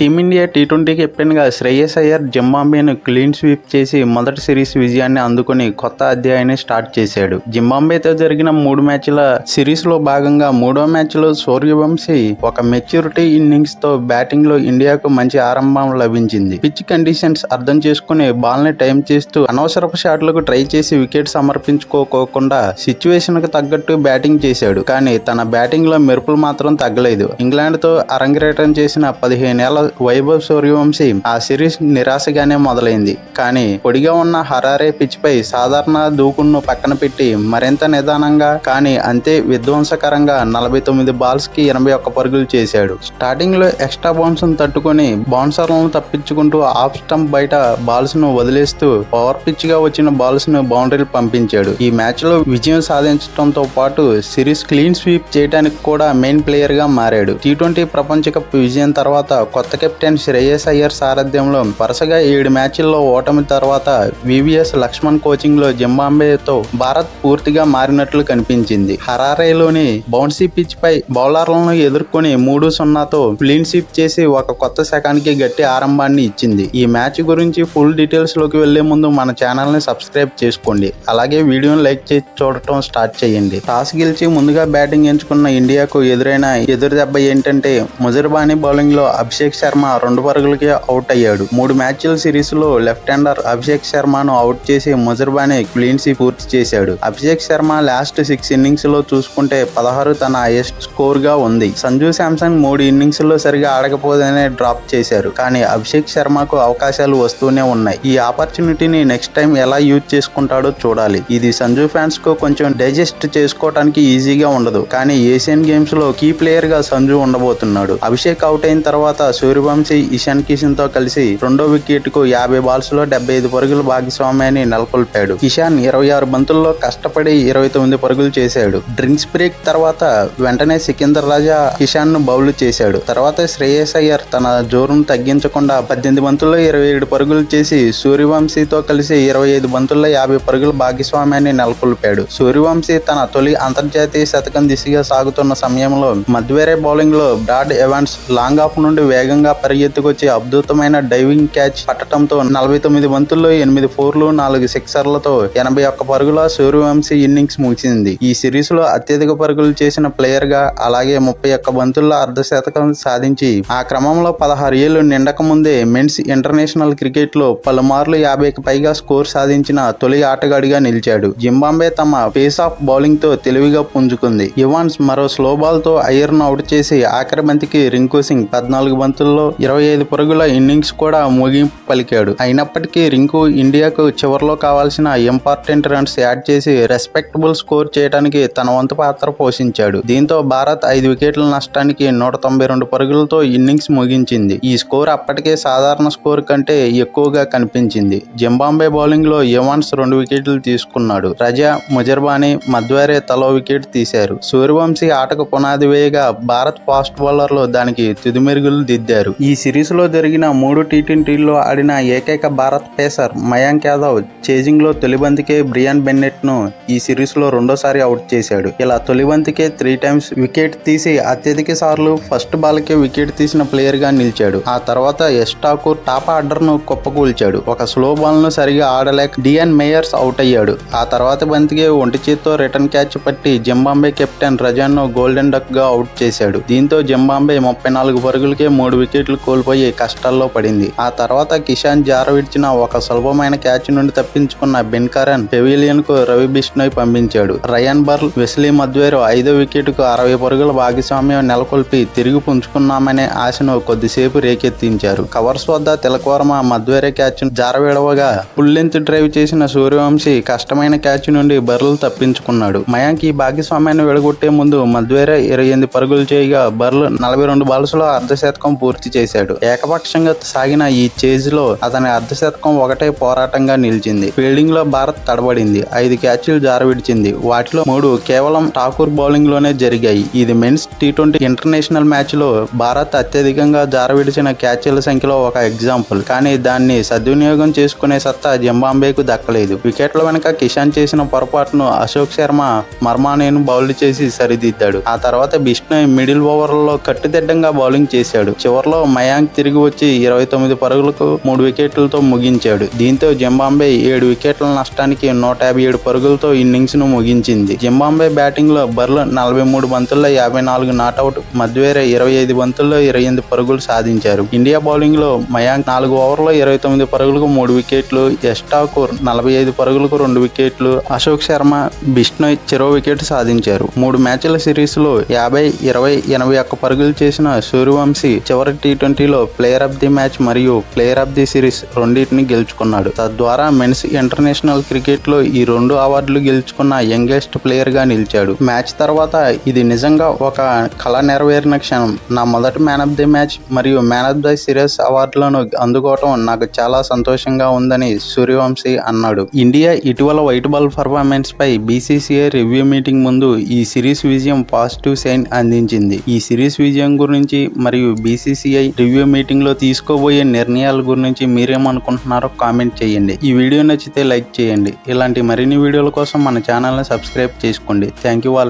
Team India T20 కెప్టెన్గా Shreyas Iyer జింబాబ్వేను clean sweep చేసి మొదటి సిరీస్ విజయాన్ని అందుకుని కొత్త అధ్యాయాన్ని స్టార్ట్ చేశాడు. జింబాబ్వేతో జరిగిన 3 మ్యాచ్ల సిరీస్లో భాగంగా 3వ మ్యాచ్లో సూర్యవంశీ ఒక మెచ్యూరిటీ ఇన్నింగ్స్తో బ్యాటింగ్లో ఇండియాకు మంచి ఆరంభం లభించింది. పిచ్ కండిషన్స్ అర్థం చేసుకుని బాల్ని టైం చేస్తూ అనవసరపు షాట్లకు ట్రై చేసి వికెట్ సమర్పించుకోకుండా సిచ్యువేషన్కు తగ్గట్టు బ్యాటింగ్ చేశాడు. కానీ తన బ్యాటింగ్లో మెరుపులు మాత్రం తగ్గలేదు. ఇంగ్లాండ్తో అరంగేట్రం చేసిన 15 ఏళ్ల వైభవ్ సూర్యవంశీ ఆ సిరీస్ నిరాశగానే మొదలైంది. కానీ పొడిగా ఉన్న హరారే పిచ్ పై సాధారణ దూకుడును పక్కన పెట్టి మరింత నిదానంగా కానీ అంతే విధ్వంసకరంగా 49 బాల్స్ కి 81 పరుగులు చేశాడు. స్టార్టింగ్ లో ఎక్స్ట్రా బౌన్స్ ను తట్టుకుని బౌన్సర్లను తప్పించుకుంటూ ఆఫ్ స్టంప్ బయట బాల్స్ ను వదిలేస్తూ పవర్ పిచ్ గా వచ్చిన బాల్స్ ను బౌండరీలు పంపించాడు. ఈ మ్యాచ్ లో విజయం సాధించడంతో పాటు సిరీస్ క్లీన్ స్వీప్ చేయడానికి కూడా మెయిన్ ప్లేయర్ గా మారాడు. టీ20 ప్రపంచ కప్ విజయం తర్వాత కొత్త కెప్టెన్ శ్రేయస్ అయ్యర్ సారథ్యంలో వరుసగా 7 మ్యాచ్ల్లో ఓటమి తర్వాత వివిఎస్ లక్ష్మణ్ కోచింగ్ లో జింబాబ్వేతో భారత్ పూర్తిగా మారినట్లు కనిపించింది. హరారేలోని బౌన్సీ పిచ్ పై బౌలర్లను ఎదుర్కొని 3-0తో క్లీన్ స్వీప్ చేసి ఒక కొత్త శకానికి గట్టి ఆరంభాన్ని ఇచ్చింది. ఈ మ్యాచ్ గురించి ఫుల్ డీటెయిల్స్ లోకి వెళ్లే ముందు మన ఛానల్ ని సబ్స్క్రైబ్ చేసుకోండి. అలాగే వీడియోని లైక్ చేసి చూడటం స్టార్ట్ చేయండి. టాస్ గెలిచి ముందుగా బ్యాటింగ్ ఎంచుకున్న ఇండియాకు ఎదురైన ఎదురు దెబ్బ ఏంటంటే ముజర్బానీ బౌలింగ్ లో అభిషేక్ శర్మ 2 పరుగులకి అవుట్ అయ్యాడు. 3 మ్యాచ్ల సిరీస్ లో లెఫ్ట్ హ్యాండర్ అభిషేక్ శర్మను అవుట్ చేసి ముజర్బానీ క్లీన్ స్వీప్ పూర్తి చేశాడు. అభిషేక్ శర్మ లాస్ట్ 6 ఇన్నింగ్స్ లో చూసుకుంటే 16 తన హైయెస్ట్ స్కోర్ గా ఉంది. సంజు శాంసన్ 3 ఇన్నింగ్స్ లో సరిగా ఆడకపోతేనే డ్రాప్ చేశారు. కానీ అభిషేక్ శర్మకు అవకాశాలు వస్తూనే ఉన్నాయి. ఈ ఆపర్చునిటీని నెక్స్ట్ టైం ఎలా యూజ్ చేసుకుంటాడో చూడాలి. ఇది సంజు ఫ్యాన్స్ కు కొంచెం డైజెస్ట్ చేసుకోవడానికి ఈజీగా ఉండదు. కానీ ఏషియన్ గేమ్స్ లో కీ ప్లేయర్ గా సంజు ఉండబోతున్నాడు. అభిషేక్ అవుట్ అయిన తర్వాత సూర్యవంశీ ఇషాన్ కిషన్ తో కలిసి 2వ వికెట్ కు 50 బాల్స్ లో 75 పరుగుల భాగస్వామ్యాన్ని నెలకొల్పాడు. కిషాన్ 26 బంతుల్లో కష్టపడి 29 పరుగులు చేశాడు. డ్రింక్స్ బ్రేక్ తర్వాత వెంటనే సికిందర్ రాజా కిషాన్ ను బౌల్ చేశాడు. తర్వాత శ్రేయస్ అయ్యర్ తన జోరును తగ్గించకుండా 18 బంతుల్లో 27 పరుగులు చేసి సూర్యవంశీతో కలిసి 25 బంతుల్లో 50 పరుగుల భాగస్వామ్యాన్ని నెలకొల్పాడు. సూర్యవంశీ తన తొలి అంతర్జాతీయ శతకం దిశగా సాగుతున్న సమయంలో మధ్వేరే బౌలింగ్ లో బ్రాడ్ ఎవాన్స్ లాంగ్ ఆఫ్ నుండి వేగంగా పరిగెత్తుకొచ్చి అద్భుతమైన డైవింగ్ క్యాచ్ పట్టడంతో 49 బంతుల్లో 8 ఫోర్లు 4 సిక్సర్లతో 81 పరుగుల సూర్యవంశీ ఇన్నింగ్స్ ముగిసింది. ఈ సిరీస్ లో అత్యధిక పరుగులు చేసిన ప్లేయర్ గా అలాగే 31 బంతుల్లో అర్ధ శతకం సాధించి ఆ క్రమంలో 16 ఏళ్లు నిండక ముందే మెన్స్ ఇంటర్నేషనల్ క్రికెట్ లో పలుమార్లు 50కి పైగా స్కోర్ సాధించిన తొలి ఆటగాడిగా నిలిచాడు. జింబాబ్వే తమ పేస్ ఆఫ్ బౌలింగ్ తో తెలివిగా పుంజుకుంది. ఇవాన్స్ మరో స్లో బాల్ తో అయ్యర్ ను అవుట్ చేసి ఆఖరి బంతికి రింకు సింగ్ 14 బంతుల్లో 25 పరుగుల ఇన్నింగ్స్ కూడా ముగింపు పలికాడు. అయినప్పటికీ రింకు ఇండియాకు చివరిలో కావాల్సిన ఇంపార్టెంట్ రన్స్ యాడ్ చేసి రెస్పెక్టబుల్ స్కోర్ చేయడానికి తన వంతు పాత్ర పోషించాడు. దీంతో భారత్ 5 వికెట్ల నష్టానికి 192 పరుగులతో ఇన్నింగ్స్ ముగించింది. ఈ స్కోర్ అప్పటికే సాధారణ స్కోర్ కంటే ఎక్కువగా కనిపించింది. జింబాబ్వే బౌలింగ్ లో ఇవాన్స్ 2 వికెట్లు తీసుకున్నాడు. రజా, ముజర్బానీ, మధ్వేరే తలో వికెట్ తీశారు. సూర్యవంశీ ఆటకు పునాది వేయగా భారత్ ఫాస్ట్ బౌలర్లు దానికి తుది మెరుగులు దిద్దారు. ఈ సిరీస్ లో జరిగిన 3 టీ20లో ఆడిన ఏకైక భారత్ పేసర్ మయాంక్ యాదవ్ చేజింగ్ లో తొలి బంతికే బ్రియాన్ బెన్నెట్ ను ఈ సిరీస్ లో రెండోసారి అవుట్ చేశాడు. ఇలా తొలి బంతికే 3 టైమ్స్ వికెట్ తీసి అత్యధిక సార్లు ఫస్ట్ బాల్ కే వికెట్ తీసిన ప్లేయర్ గా నిలిచాడు. ఆ తర్వాత యష్ ఠాకూర్ టాప్ ఆర్డర్ ను కుప్పకూల్చాడు. ఒక స్లో బాల్ ను సరిగా ఆడలేక డియాన్ మేయర్స్ అవుట్ అయ్యాడు. ఆ తర్వాత బంతికే ఒంటి చేత్తో రిటర్న్ క్యాచ్ పట్టి జింబాబ్వే కెప్టెన్ రజాన్ ను గోల్డెన్ డక్ గా అవుట్ చేశాడు. దీంతో జింబాబ్వే 34 పరుగులకే 3 వికెట్లు కోల్పోయి కష్టాల్లో పడింది. ఆ తర్వాత కిషాన్ జార విడిచిన ఒక సులభమైన క్యాచ్ నుండి తప్పించుకున్న బెన్ కరన్ పెవిలియన్ కు రవి బిష్ణోయ్ పంపించాడు. రయాన్ బర్ల్, వెస్లీ మధ్వేరు 5వ వికెట్ కు 60 పరుగుల భాగస్వామ్యం నెలకొల్పి తిరిగి పుంజుకున్నామనే ఆశను కొద్దిసేపు రేకెత్తించారు. కవర్స్ వద్ద తిలకవర్మ మధ్వేరే క్యాచ్ జార విడవగా ఫుల్ లెంత్ డ్రైవ్ చేసిన సూర్యవంశీ కష్టమైన క్యాచ్ నుండి బర్ల్ తప్పించుకున్నాడు. మయాంక్ ఈ భాగస్వామ్యాన్ని విడగొట్టే ముందు మధ్వేరే 28 పరుగులు చేయగా బర్ల్ 42 బాల్స్ లో అర్ధ శతకం పూర్తి చేశాడు. ఏకపక్షంగా సాగిన ఈ చేజ్ లో అతని అర్ధశతకం ఒకటే పోరాటంగా నిలిచింది. ఫీల్డింగ్ లో భారత్ తడబడింది. 5 క్యాచ్లు జార విడిచింది. వాటిలో 3 కేవలం ఠాకూర్ బౌలింగ్ లోనే జరిగాయి. ఇది మెన్స్ టీ20 ఇంటర్నేషనల్ మ్యాచ్ లో భారత్ అత్యధికంగా జార విడిచిన క్యాచ్ల సంఖ్యలో ఒక ఎగ్జాంపుల్. కానీ దాన్ని సద్వినియోగం చేసుకునే సత్తా జింబాబ్వేకు దక్కలేదు. వికెట్ల వెనక కిషాన్ చేసిన పొరపాటును అశోక్ శర్మ మర్మానేను బౌల్డ్ చేసి సరిదిద్దాడు. ఆ తర్వాత బిష్ణోయ్ మిడిల్ ఓవర్లలో కట్టుదిడ్డంగా బౌలింగ్ చేశాడు. చివర్లో చివర్లో మయాంక్ తిరిగి వచ్చి 29 పరుగులకు 3 వికెట్లతో ముగించాడు. దీంతో జింబాబ్వే 7 వికెట్ల నష్టానికి 157 పరుగులతో ఇన్నింగ్స్ ను ముగించింది. జింబాబ్వే బ్యాటింగ్ లో బర్ల్ 43 బంతుల్లో 54 నాటౌట్, మధ్వేరే 25 బంతుల్లో 28 పరుగులు సాధించారు. ఇండియా బౌలింగ్ లో మయాంక్ 4 ఓవర్లో 29 పరుగులకు 3 వికెట్లు, యష్ ఠాకూర్ 45 పరుగులకు 2 వికెట్లు, అశోక్ శర్మ, బిష్నోయ్ చెరో వికెట్ సాధించారు. 3 మ్యాచ్ల సిరీస్ లో 50, 20, 81 పరుగులు చేసిన సూర్యవంశీ చివరి టీ20లో ప్లేయర్ ఆఫ్ ది మ్యాచ్ మరియు ప్లేయర్ ఆఫ్ ది సిరీస్ రెండింటిని గెలుచుకున్నాడు. తద్వారా మెన్స్ ఇంటర్నేషనల్ క్రికెట్ లో ఈ 2 అవార్డులు గెలుచుకున్న యంగెస్ట్ ప్లేయర్ గా నిలిచాడు. మ్యాచ్ తర్వాత ఇది నిజంగా ఒక కళ నెరవేరిన క్షణం. నా మొదటి మ్యాన్ ఆఫ్ ది మ్యాచ్ మరియు మ్యాన్ ఆఫ్ ది సిరీస్ అవార్డులను అందుకోవటం నాకు చాలా సంతోషంగా ఉందని సూర్యవంశీ అన్నాడు. ఇండియా ఇటీవల వైట్ బాల్ పర్ఫార్మెన్స్ పై బీసీసీఐ రివ్యూ మీటింగ్ ముందు ఈ సిరీస్ విజయం పాజిటివ్ సైన్ అందించింది. ఈ సిరీస్ విజయం గురించి మరియు బీసీసీఐ రివ్యూ మీటింగ్ లో తీసుకోబోయే నిర్ణయాల గురించి మీరేమనుకుంటున్నారో కామెంట్ చేయండి. ఈ వీడియో నచ్చితే లైక్ చేయండి. ఇలాంటి మరిన్ని వీడియోల కోసం మన ఛానల్ ని సబ్స్క్రైబ్ చేసుకోండి. Thank you all.